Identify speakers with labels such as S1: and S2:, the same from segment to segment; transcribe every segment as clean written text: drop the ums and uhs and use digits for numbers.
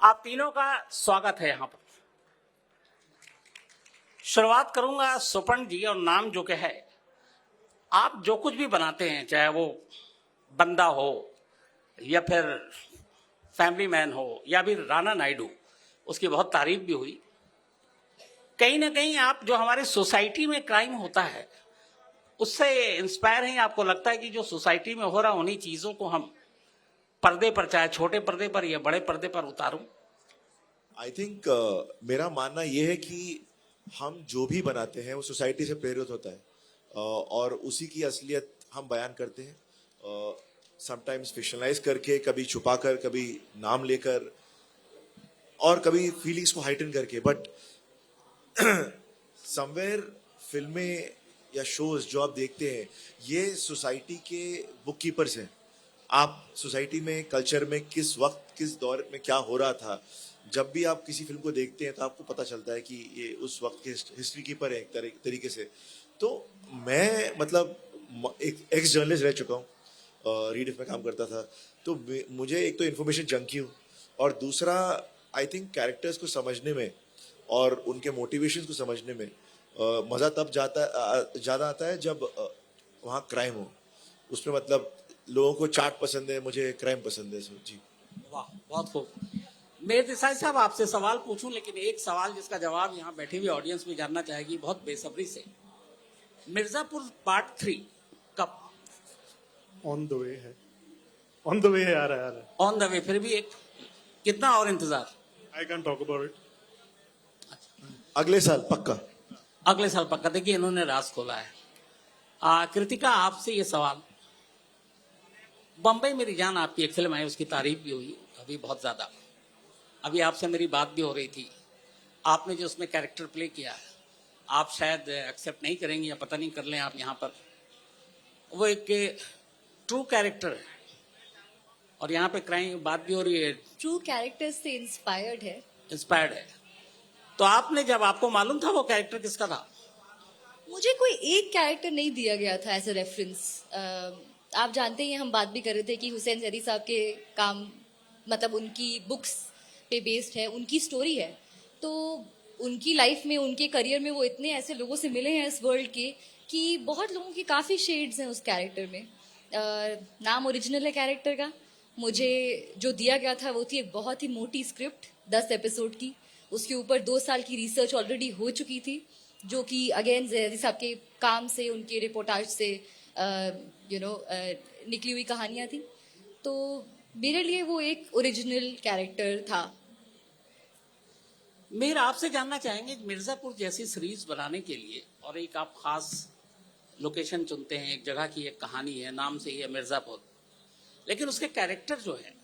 S1: आप तीनों का स्वागत है यहां पर। शुरुआत करूंगा सुपर्ण जी, और नाम जो कि है, आप जो कुछ भी बनाते हैं, चाहे वो बंदा हो या फिर फैमिली मैन हो या भी राणा नायडू, उसकी बहुत तारीफ भी हुई। कहीं ना कहीं आप जो हमारे सोसाइटी में क्राइम होता है उससे इंस्पायर हैं। आपको लगता है कि जो सोसाइटी में हो रहा उन्हीं चीजों को हम पर्दे पर, चाहे छोटे पर्दे पर या बड़े पर्दे पर उतारूं?
S2: आई थिंक मेरा मानना यह है कि हम जो भी बनाते हैं वो सोसाइटी से प्रेरित होता है, और उसी की असलियत हम बयान करते हैं, समटाइम्स फिक्शनलाइज करके, कभी छुपाकर, कभी नाम लेकर, और कभी फीलिंग्स को हाइटन करके। बट समवेयर फिल्में या शोज जो आप देखते हैं, ये सोसाइटी के बुक कीपर्स हैं। आप सोसाइटी में, कल्चर में किस वक्त, किस दौर में क्या हो रहा था, जब भी आप किसी फिल्म को देखते हैं तो आपको पता चलता है कि ये उस वक्त के हिस्ट्री कीपर है एक तरीके से। तो मैं मतलब एक एक्स जर्नलिस्ट रह चुका हूँ, रीडिफ में काम करता था, तो मुझे एक तो इन्फॉर्मेशन जंकी हूँ, और दूसरा आई थिंक कैरेक्टर्स को समझने में और उनके मोटिवेशंस को समझने में मज़ा तब ज़्यादा आता है जब वहाँ क्राइम हो। उसमें मतलब लोगों को चाट पसंद है, मुझे क्राइम पसंद है। जी,
S1: वाह, बहुत खूब। मेरे देसाई साहब, आपसे सवाल पूछूं, लेकिन एक सवाल जिसका जवाब यहाँ बैठी हुई ऑडियंस भी जानना चाहेगी बहुत बेसब्री से। मिर्जापुर पार्ट 3 कब?
S3: ऑन द वे है, ऑन द वे है, आ रहा है।
S1: ऑन द वे, फिर भी एक कितना और इंतजार?
S3: I can talk about it.
S2: अगले साल पक्का।
S1: अगले साल पक्का। देखिए, इन्होंने राज खोला है। कृतिका, आपसे ये सवाल, बम्बई मेरी जान आपकी एक फिल्म है, उसकी तारीफ भी हुई अभी बहुत ज्यादा। अभी आपसे मेरी बात भी हो रही थी। आपने जो उसमें कैरेक्टर प्ले किया है, आप शायद एक्सेप्ट नहीं करेंगे या पता नहीं कर लें आप यहाँ पर, वो एक ट्रू कैरेक्टर है, और यहाँ पे क्राइम बात भी हो रही है,
S4: ट्रू कैरेक्टर से इंस्पायर्ड है।
S1: इंस्पायर्ड है। तो आपने, जब आपको मालूम था वो कैरेक्टर किसका था?
S4: मुझे कोई एक कैरेक्टर नहीं दिया गया था एज ए रेफरेंस। आप जानते ही हैं, हम बात भी कर रहे थे कि हुसैन जैदी साहब के काम, मतलब उनकी बुक्स पे बेस्ड है, उनकी स्टोरी है। तो उनकी लाइफ में, उनके करियर में वो इतने ऐसे लोगों से मिले हैं इस वर्ल्ड के, कि बहुत लोगों के काफ़ी शेड्स हैं उस कैरेक्टर में। नाम ओरिजिनल है कैरेक्टर का। मुझे जो दिया गया था वो थी एक बहुत ही मोटी स्क्रिप्ट, 10 एपिसोड की। उसके ऊपर 2 साल की रिसर्च ऑलरेडी हो चुकी थी, जो कि अगेन जैदी साहब के काम से, उनके रिपोर्टाज से निकली हुई कहानियाँ थी। तो मेरे लिए वो एक ओरिजिनल कैरेक्टर था।
S1: मेरा आपसे जानना चाहेंगे, मिर्जापुर जैसी सीरीज बनाने के लिए, और एक आप खास लोकेशन चुनते हैं, एक जगह की एक कहानी है, नाम से ही है मिर्जापुर, लेकिन उसके कैरेक्टर जो है,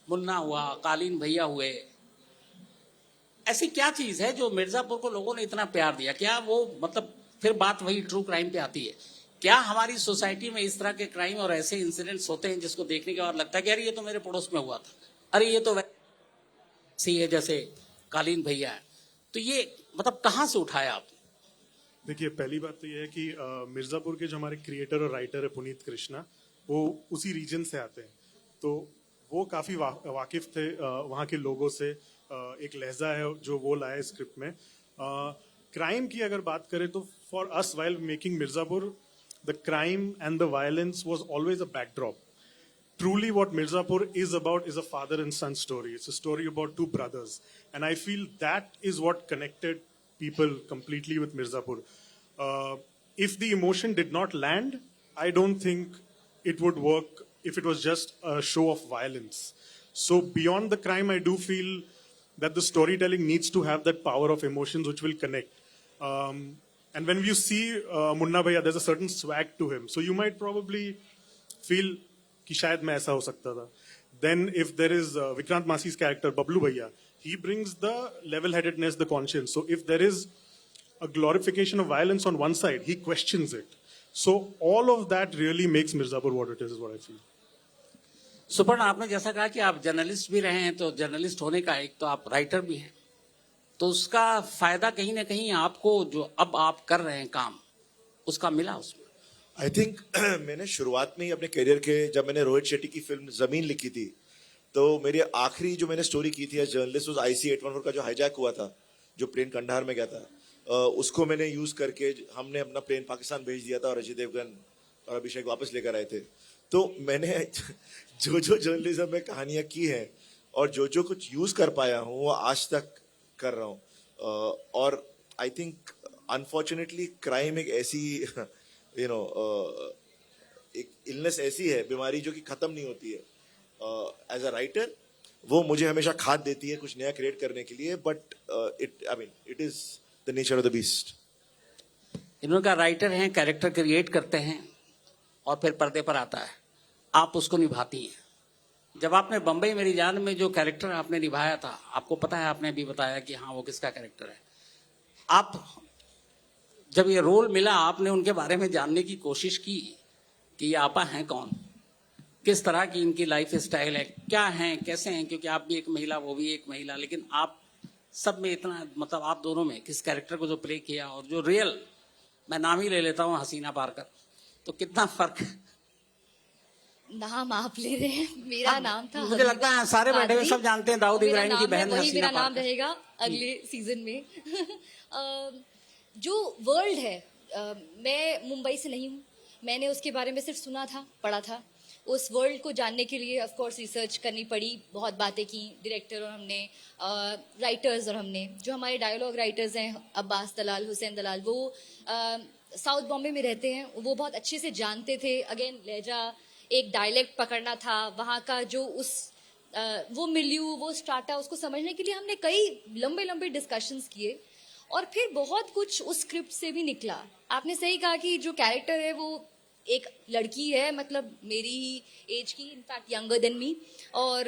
S1: मुन्ना हुआ, कालीन भैया हुए, ऐसी क्या चीज है जो मिर्जापुर को लोगों ने इतना प्यार दिया? क्या वो, मतलब फिर बात वही ट्रू क्राइम पे आती है, क्या हमारी सोसाइटी में इस तरह के क्राइम और ऐसे इंसिडेंट्स होते हैं जिसको देखने के बाद लगता है कि अरे ये तो मेरे पड़ोस में हुआ था, अरे ये तो वैसे है जैसे कालीन भैया है? तो ये मतलब कहाँ से उठाया आप?
S3: देखिए, पहली बात तो ये है कि मिर्जापुर के जो हमारे क्रिएटर और राइटर है पुनीत कृष्णा, वो उसी रीजन से आते हैं, तो वो काफी वाकिफ थे वहाँ के लोगों से। एक लहजा है जो वो लाए स्क्रिप्ट में। क्राइम की अगर बात करें तो for us while making Mirzapur, the crime and the violence was always a backdrop. Truly what Mirzapur is about is a father and son story. It's a story about two brothers. And I feel that is what connected people completely with Mirzapur. If the emotion did not land, I don't think it would work if it was just a show of violence. So beyond the crime, I do feel that the storytelling needs to have that power of emotions which will connect. And when you see Munna Bhaiya, there's a certain swag to him. So you might probably feel कि शायद मैं ऐसा हो सकता था. Then if there is Vikrant Masi's character Bablu Bhaiya, he brings the level-headedness, the conscience. So if there is a glorification of violence on one side, he questions it. So all of that really makes Mirzapur what it is what I feel.
S1: सुपर्ण, आपने जैसा कहा कि आप journalist भी रहे हैं, तो journalist होने का एक तो आप राइटर भी हैं, तो उसका फायदा कहीं ना कहीं आपको, जो अब आप कर रहे हैं काम, उसका मिला उसमें?
S2: आई थिंक मैंने शुरुआत में ही अपने करियर के, जब मैंने रोहित शेट्टी की फिल्म जमीन लिखी थी, तो मेरी आखिरी जो मैंने स्टोरी की थी एज जर्नलिस्ट उस IC-814 का जो हाईजैक हुआ था, जो प्लेन कंधार में गया था, उसको मैंने यूज करके हमने अपना प्लेन पाकिस्तान भेज दिया था और अजय देवगन और अभिषेक वापस लेकर आए थे। तो मैंने जो जो जर्नलिज्म में कहानियां की हैं और जो जो कुछ यूज कर पाया हूँ वो आज तक कर रहा हूँ। और आई थिंक अनफॉर्चुनेटली क्राइम एक ऐसी एक इलनेस ऐसी है, बीमारी जो कि खत्म नहीं होती है। एज अ राइटर वो मुझे हमेशा खाद देती है कुछ नया क्रिएट करने के लिए, but it is the nature of the beast.
S1: इनका राइटर हैं, कैरेक्टर क्रिएट करते हैं और फिर पर्दे पर आता है, आप उसको निभाती हैं। जब आपने बम्बई मेरी जान में जो कैरेक्टर आपने निभाया था, आपको पता है, आपने भी बताया कि हाँ वो किसका कैरेक्टर है। आप जब ये रोल मिला, आपने उनके बारे में जानने की कोशिश की कि ये आपा हैं कौन, किस तरह की इनकी लाइफ स्टाइल है, क्या हैं, कैसे हैं, क्योंकि आप भी एक महिला, वो भी एक महिला, लेकिन आप सब में इतना, मतलब आप दोनों में किस कैरेक्टर को जो प्ले किया और जो रियल, मैं नाम ही ले लेता हूँ हसीना पारकर, तो कितना फर्क है।
S4: नाम आप ले रहे हैं, मेरा नाम था
S1: मुझे लगता है सारे बैठे हुए सब जानते हैं दाऊद
S4: मेरा
S1: इब्राहिम की
S4: नाम है,
S1: बहन
S4: वही
S1: हसीना
S4: मेरा नाम
S1: पारकर।
S4: रहेगा अगले सीजन में। जो वर्ल्ड है, मैं मुंबई से नहीं हूँ, मैंने उसके बारे में सिर्फ सुना था, पढ़ा था। उस वर्ल्ड को जानने के लिए ऑफ कोर्स रिसर्च करनी पड़ी, बहुत बातें की डायरेक्टर और हमने, राइटर्स और हमने, जो हमारे डायलॉग राइटर्स हैं अब्बास दलाल, हुसैन दलाल, वो साउथ बॉम्बे में रहते हैं, वो बहुत अच्छे से जानते थे। अगेन लहजा, एक डायलेक्ट पकड़ना था वहाँ का, जो वो मिल्यू, वो स्ट्राटा, उसको समझने के लिए हमने कई लंबे लंबे डिस्कशंस किए और फिर बहुत कुछ उस स्क्रिप्ट से भी निकला। आपने सही कहा कि जो कैरेक्टर है वो एक लड़की है, मतलब मेरी ही एज की, इनफैक्ट यंगर देन मी, और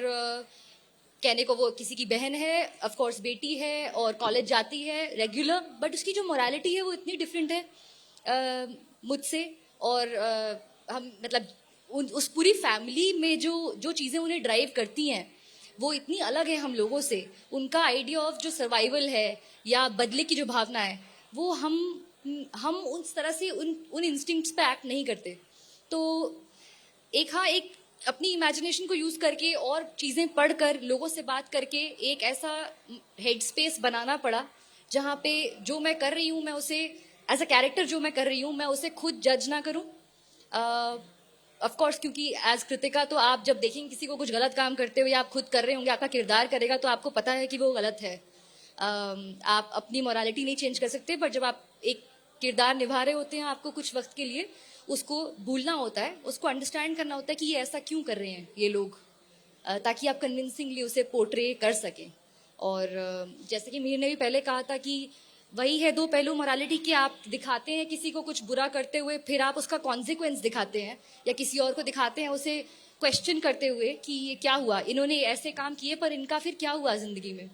S4: कहने को वो किसी की बहन है, ऑफ कोर्स बेटी है और कॉलेज जाती है रेगुलर, बट उसकी जो मोरालिटी है वो इतनी डिफरेंट है मुझसे। और हम मतलब उस पूरी फैमिली में जो जो चीज़ें उन्हें ड्राइव करती हैं वो इतनी अलग है हम लोगों से। उनका आइडिया ऑफ जो सर्वाइवल है या बदले की जो भावना है, वो हम उस तरह से उन इंस्टिंक्ट्स पे एक्ट नहीं करते। तो एक अपनी इमेजिनेशन को यूज करके और चीजें पढ़कर, लोगों से बात करके एक ऐसा हेड स्पेस बनाना पड़ा जहाँ पे जो मैं कर रही हूँ, मैं उसे एज अ कैरेक्टर जो मैं कर रही हूँ, मैं उसे खुद जज ना करूँ। ऑफ कोर्स, क्योंकि एज कृतिका तो आप जब देखेंगे किसी को कुछ गलत काम करते हुए, आप खुद कर रहे होंगे, आपका किरदार करेगा तो आपको पता है कि वो गलत है। आप अपनी मोरालिटी नहीं चेंज कर सकते, बट जब आप एक किरदार निभा रहे होते हैं, आपको कुछ वक्त के लिए उसको भूलना होता है, उसको अंडरस्टैंड करना होता है कि ये ऐसा क्यों कर रहे हैं ये लोग, ताकि आप कन्विंसिंगली उसे पोर्ट्रे कर सकें। और जैसे कि मीर ने भी पहले कहा था कि वही है दो पहलू मोरालिटी के, आप दिखाते हैं किसी को कुछ बुरा करते हुए, फिर आप उसका कॉन्सिक्वेंस दिखाते हैं, या किसी और को दिखाते हैं उसे क्वेश्चन करते हुए कि ये क्या हुआ, इन्होंने ऐसे काम किए पर इनका फिर क्या हुआ जिंदगी में।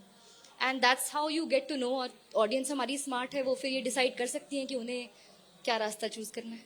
S4: And that's how you get to know. और ऑडियंस हमारी स्मार्ट है, वो फिर ये डिसाइड कर सकती है कि उन्हें क्या रास्ता चूज करना है।